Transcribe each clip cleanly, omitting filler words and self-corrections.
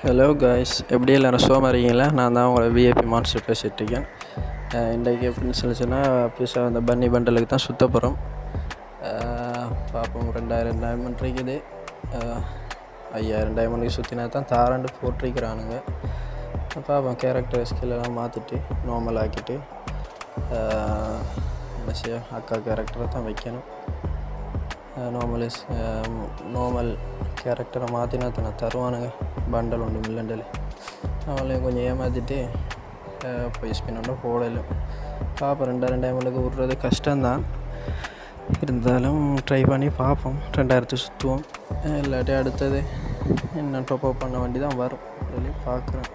Hello guys, எப்படி எல்லோரும் சுகமாக இருக்கீங்களா? நான் தான் உங்களை விஐபி மான்ஸ்டர் பேசிகிட்ருக்கேன். இன்றைக்கி எப்படின்னு சொன்னால் புதுசாக அந்த பன்னி பண்டலுக்கு தான் சுத்த போகிறோம். பார்ப்போம். 2000 டைமண்ட் இருக்குது. 5000 டைமண்டுக்கு சுற்றினா தான் தாராண்டு போட்டிருக்கிறானுங்க. பார்ப்போம். கேரக்டர் ஸ்கில்லெல்லாம் மாற்றிட்டு நார்மல் ஆக்கிட்டு என்ன செய்ய அக்கா கேரக்டரை தான் வைக்கணும். நார்மல் கேரக்டரை மாற்றினா தானே தருவானுங்க பண்டல் உண்டு மில்லண்டல். அவங்களையும் கொஞ்சம் ஏமாற்றிட்டு போய் ஸ்பின் ஒன்று போடலும். பார்ப்போம். 2000 டைமண்டுக்கு விட்றது கஷ்டம்தான், இருந்தாலும் ட்ரை பண்ணி பார்ப்போம். 2000 சுற்றுவோம். இல்லாட்டி அடுத்தது என்ன டாப்அப் பண்ண வேண்டி தான் வரும். சொல்லி பார்க்குறேன்.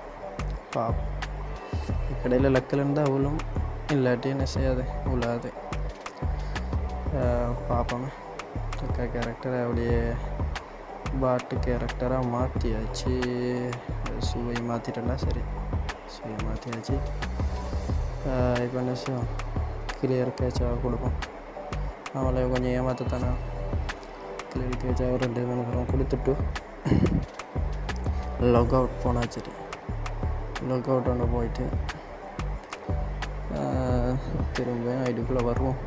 பார்ப்போம். கடையில் லக்கில் இருந்தால் அவ்வளோ, இல்லாட்டி என்ன செய்யாது உள்ளாது. பார்ப்போமே. அக்கா கேரக்டரை அப்படியே பாட்டு கேரக்டராக மாற்றியாச்சு. சுவை மாற்றிட்டேன்டா. சரி, சுவை மாற்றியாச்சு. இப்போ என்ன செய்வோம், கிளியர் கேட்சாக கொடுப்போம். அவளை கொஞ்சம் ஏமாற்றத்தானே. கிளியர் கேட்சாக ஒரு 2 மணி நேரம் கொடுத்துட்டு லாக் அவுட் போனாச்சு. லாக் அவுட் ஒன்று போயிட்டு திரும்ப ஐடிக்குள்ளே வருவோம்.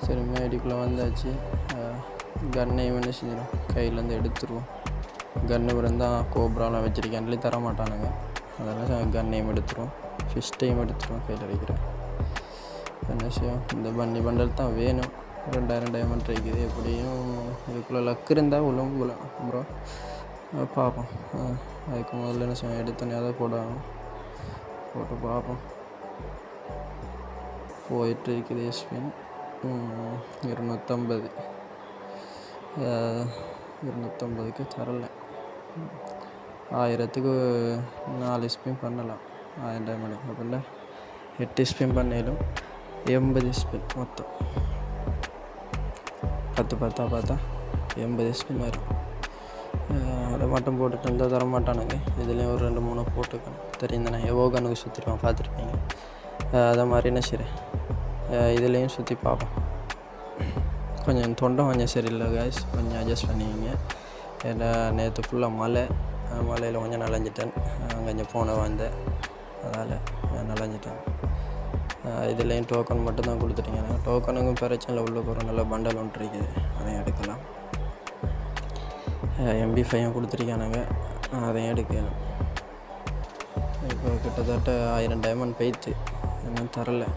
திரும்ப ஐடிக்குள்ளே வந்தாச்சு. கன்னையும் என்ன செஞ்சிடும், கையிலேருந்து எடுத்துருவோம். கன்னு இருந்தால் கோப்ராலாம் வச்சுருக்கேன்லி தர மாட்டானுங்க. அதனால் கன்னையும் எடுத்துருவோம், ஃபிஸ்ட்டையும் எடுத்துருவோம். கையில் வைக்கிறேன். என்ன செய்யும், இந்த பன்னி பண்டல் தான் வேணும். 2000 டைமண்ட் இருக்குது. எப்படியும் இதுக்குள்ளே லக்கு இருந்தால் உள்ள ப்ரோ பார்ப்போம். அதுக்கு முதல்ல என்ன செய்வோம், எடுத்தோன்னே அதை போட்டு பார்ப்போம். போயிட்டு இருக்குது ஸ்பின். 250க்கு தரல. 1000க்கு 4 ஸ்பின் பண்ணலாம். 1000 டைமண்ட் அப்படின்னா 8 ஸ்பின் பண்ணிடும். 80 ஸ்பின் மொத்தம். 10 பார்த்தா 80 ஸ்பின் வரும். அதை மட்டும் போட்டுட்டு இருந்தால் தர மாட்டானுங்க. இதுலேயும் ஒரு 2-3 போட்டுக்கணும். தெரியும் தானே, எவோகனுக்கு சுற்றிடுவான், பார்த்துருப்பீங்க. அதை மாதிரி என்ன செய்கிறேன், இதுலேயும் சுற்றி பார்ப்போம். கொஞ்சம் தொண்டை கொஞ்சம் சரியில்லை காய்ஸ், கொஞ்சம் அட்ஜஸ்ட் பண்ணிக்கிங்க. ஏன்னா நேற்று ஃபுல்லாக மழையில் கொஞ்சம் நனைஞ்சிட்டேன். கொஞ்சம் போன வந்தேன், அதால் நனைஞ்சிட்டேன். இதுலேயும் டோக்கன் மட்டும்தான் கொடுத்துட்டீங்க. டோக்கனுக்கும் பிரச்சனை உள்ள போகிற நல்ல பண்டல் ஒன்று இருக்குது, அதையும் எடுக்கலாம். MP5 கொடுத்துருக்கானுங்க, அதையும் எடுக்கலாம். இப்போ கிட்டத்தட்ட 1000 டைமண்ட் போயிடுச்சு, இன்னும் தரலை.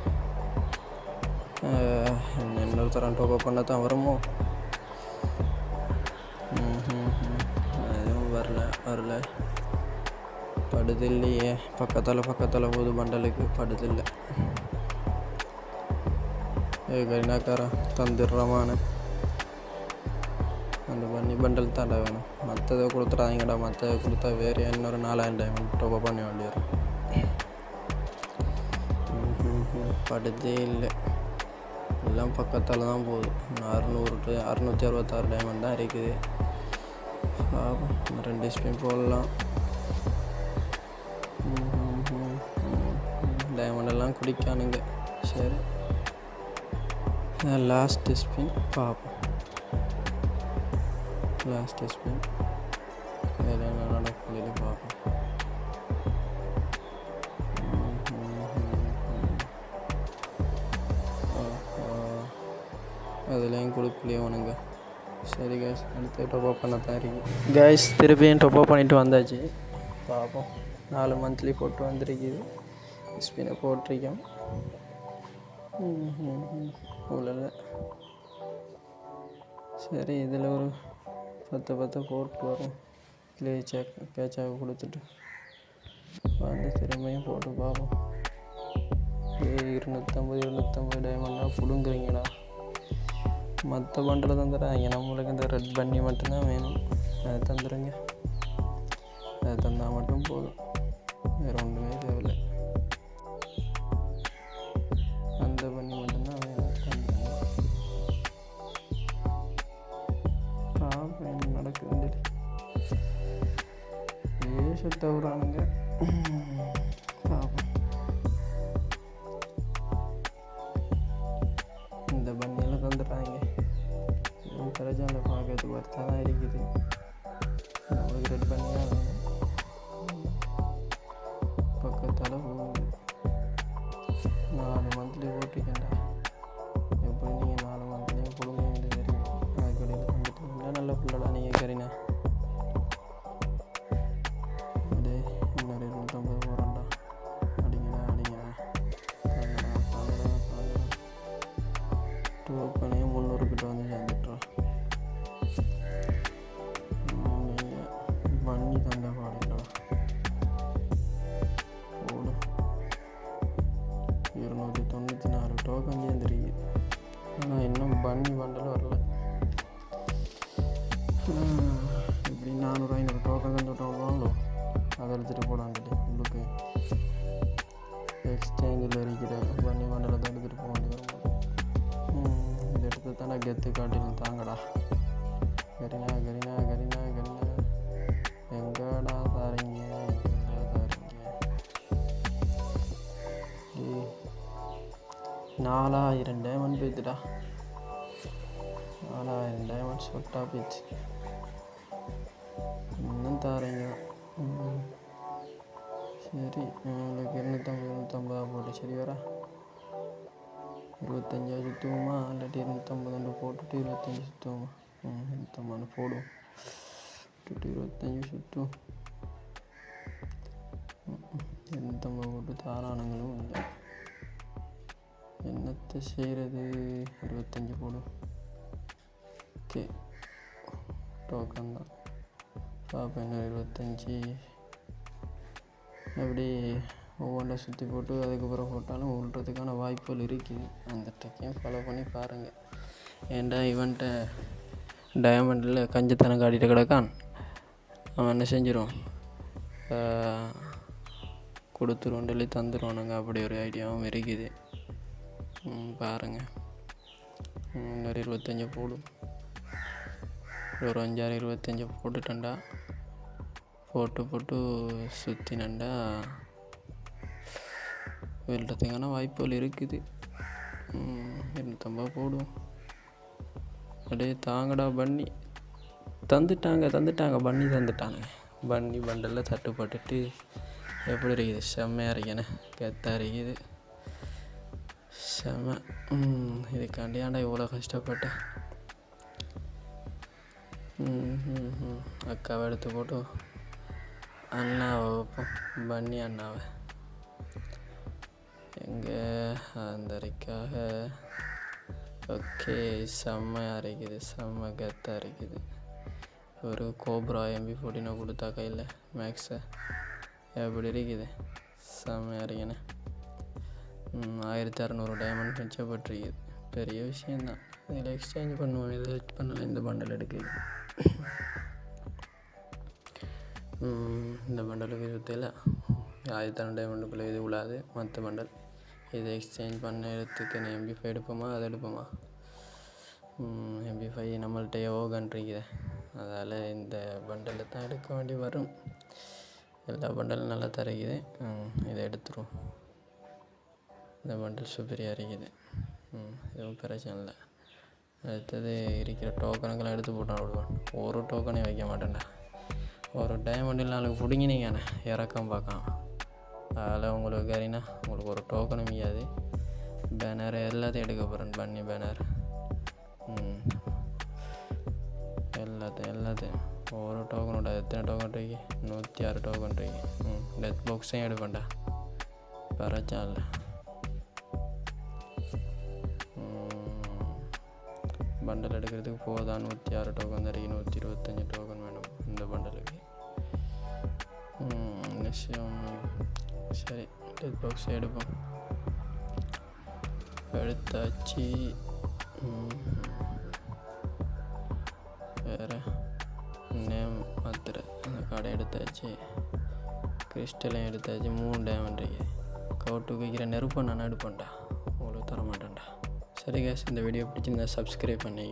இன்னொருத்தரம் டாப்அப் பண்ண தான் வருமோ. எதுவும் வரல. படுது இல்லையே. பக்கத்தில் போகுது பண்டலுக்கு, படுதில்லை. கரினாக்காரன் தந்துடுறமான அந்த பண்ணி பண்டல் தாண்டா வேணும். மற்றதை கொடுத்துடாதீங்கடா. மற்றதை கொடுத்தா வேறு இன்னொரு 4000 டைமண்ட் டாப்அப் பண்ண வேண்டி வரும். படுதே இல்லை, எல்லாம் பக்கத்தால் தான் போகுது. 666 டைமண்ட் தான் இருக்குது. 2 ஸ்பின் போடலாம். டைமண்டெல்லாம் குடிக்கானுங்க. சரி, லாஸ்ட் ஸ்பின் பார்ப்போம். லாஸ்ட் ஸ்பின் வேறு என்ன நடக்குது பார்ப்போம். அதுலேயும் கொடுக்கலையே அவனுங்க. சரி கேஸ், அடுத்து டாப்அப் பண்ண தான் இருக்குது கேஸ். திருப்பியும் டாப்அப் பண்ணிவிட்டு வந்தாச்சு. பார்ப்போம். 4 மந்த்லி போட்டு வந்திருக்குது. ஸ்பின்னை போட்டிருக்கேன். உள்ள சரி, இதில் ஒரு 10 போட்டு வரும். கேட்சாக கொடுத்துட்டு வந்து திரும்பியும் போட்டு பார்ப்போம். 250 டைமண்டாக பிடுங்குறீங்கடா. மற்ற பண்டலை தந்துடுறாங்க, நம்மளுக்கு இந்த ரெட் பண்ணி மட்டும்தான் வேணும். அதை தந்துடுங்க. அதை தந்தால் மட்டும் போதும், வேறு ஒன்றுமே தேவையில்லை. அந்த பண்ணி மட்டும்தான் வேணும். பார்ப்போம் என்ன நடக்குதுன்னு. சுத்த விடுறானுங்க. பார்ப்போம். இந்த பண்ணியில் தந்துடுறாங்க. கரெக்டாக தான் இருக்குது. நம்மளுக்கு ரெடி பண்ணியாக வேணும். பக்கத்தால் போகுது 4 மந்த்லி ஓட்டிக்கண்டா. எப்படி நீங்கள் 4 மந்த்லேயும் கொடுங்க என்று தெரியும். அதுக்கடையில் வந்துட்டீங்கன்னா நல்ல பிள்ளடா நீங்கள் கரீனா. அப்படியே இன்னொரு 250 போகிறேன்டா. அடிங்கடா அடிங்கடா டோக்கனே 300 கிட்ட வந்து சேர்ந்துட்டோம். நீங்கள் பண்ணி தந்த பாடுங்களா போடும். 294 டோக்கன் சேர்ந்துருக்கு. ஆனால் இன்னும் பண்ணி பண்டல் வரல. இப்படி 400-500 டோக்கன் தந்துட்டோம்னாலோ அதை எடுத்துகிட்டு போடாங்கட்டி உள்ளுக்கு எக்ஸ்சேஞ்சில் இருக்கிற பண்ணி பண்டலை தான் எடுத்துகிட்டு போக வேண்டிய வரும்போது இதை எடுத்து தானே கெத்து காட்டிலும் தாங்கடா. கரீனா கரீனா கரீனா கரீனா எங்கடா தாரீங்க எங்கடா தாரீங்க. 4000 டைமண்ட் போய்த்துடா. 4000 டைமண்ட் சொட்டா போயிடுச்சு. இன்னும் தாரீங்க. சரி உங்களுக்கு 250 போட்டு சரி வரா. 25 சுற்றுவோமா இல்லாட்டி 250 போட்டுட்டு 25 சுற்றுவோமா? 250 போடுவோம். 25 சுற்றும். 250 போட்டு தாராளங்களும் இல்லை. என்னத்தை செய்கிறது? 25 போடும். ஓகே டோக்கன் தான் பார்ப்பேன். 25 அப்படி ஒவ்வொன்றை சுற்றி போட்டு அதுக்கப்புறம் போட்டாலும் விழுறதுக்கான வாய்ப்புகள் இருக்குது. அந்த டெக்கையும் ஃபாலோ பண்ணி பாருங்கள். ஏன்டா இவன்ட்ட டயமண்டில் கஞ்சத்தனம் காட்டிட்டு கிடக்கான். அவன் என்ன செஞ்சிடும் கொடுத்துருவோம் டெல்லி தந்துடுவானுங்க. அப்படி ஒரு ஐடியாவும் இருக்குது. பாருங்கள். இன்னொரு 25 போடும். ஒரு 5-6-25 போட்டுட்டேன்டா. போட்டு சுற்றினண்டா விழுறதுக்கான வாய்ப்புகள் இருக்குது. 250 போடும். அப்படியே தாங்கடா பண்ணி தந்துட்டாங்க பண்ணி தந்துட்டாங்க. பண்ணி பண்டலில் தட்டுப்பட்டுட்டு எப்படி இருக்குது? செம்மையாக இருக்கேனே, கெத்தாக இருக்குது. செம்ம. இதுக்காண்டியாண்டா இவ்வளோ கஷ்டப்பட்டேன். அக்காவை எடுத்து போட்டு அண்ணாவை வைப்போம். பண்ணி அண்ணாவை எங்கே அந்தரிக்காக. ஓகே செம்மையாக இருக்குது. செம்ம கெத்தாக இருக்குது. ஒரு கோப்ரா MP14 கொடுத்தா கையில் மேக்ஸை எப்படி இருக்குது? செம்மையாக இருக்கேனே. 1600 டைமண்ட் மிச்சப்பட்டிருக்குது. பெரிய விஷயந்தான். இதில் எக்ஸ்சேஞ்ச் பண்ணுவோம். இதை பண்ணலை. இந்த பண்டல் எடுக்குது. இந்த பண்டலுக்கு சுற்றில 1600 டைமண்டுக்குள்ளே இது விழாது. மற்ற பண்டல் இதை எக்ஸ்சேஞ்ச் பண்ண இடத்துக்கு MP5 எடுப்போமா அதை எடுப்போமா? MP5 நம்மள்கிட்ட யோகன்றிக்குது. அதால் இந்த பண்டலை தான் எடுக்க வேண்டி வரும். எல்லா பண்டலும் நல்லா தரைக்குது. இதை எடுத்துருவோம். இந்த பண்டல் சூப்பரியாக இருக்குது. எதுவும் பிரச்சனை இல்லை. அடுத்தது இருக்கிற டோக்கனுக்கெல்லாம் எடுத்து போட்டான் விடுவான். ஒரு டோக்கனே வைக்க மாட்டேன்டா. ஒரு டைமண்டில் நாளைக்கு பிடிங்கினீங்கண்ணே இறக்கம் பார்க்கலாம். அதில் உங்களுக்கு கரீனா உங்களுக்கு ஒரு டோக்கனும் முடியாது. பேனர் எல்லாத்தையும் எடுக்க போகிறேன். பண்ணி பேனர் எல்லாத்தையும் ஒரு டோக்கனோட எத்தனை டோக்கன் இருக்கு? 106 டோக்கன் இருக்கு. டெத் பாக்ஸையும் எடுப்பேன்டா. பிரச்சனை இல்லை. பண்டல் எடுக்கிறதுக்கு போதா 106 டோக்கன் தான் இருக்குது. 125 டோக்கன் வேணும் இந்த பண்டலுக்கு. விஷயம் சரி. டெத் பாக்ஸ் எடுப்போம். எடுத்தாச்சு. வேறு நேம் மாத்திர அந்த கார்டை எடுத்தாச்சு. கிறிஸ்டலையும் எடுத்தாச்சு. 3 டைமண்ட் இருக்குது. கவுட்டுக்கு வைக்கிற நெருப்பை நான் எடுப்பேன்டா. உங்களுக்கு தர மாட்டேன்டா. சரி கேஸ், இந்த வீடியோ பிடிச்சிருந்தா சப்ஸ்கிரைப் பண்ணி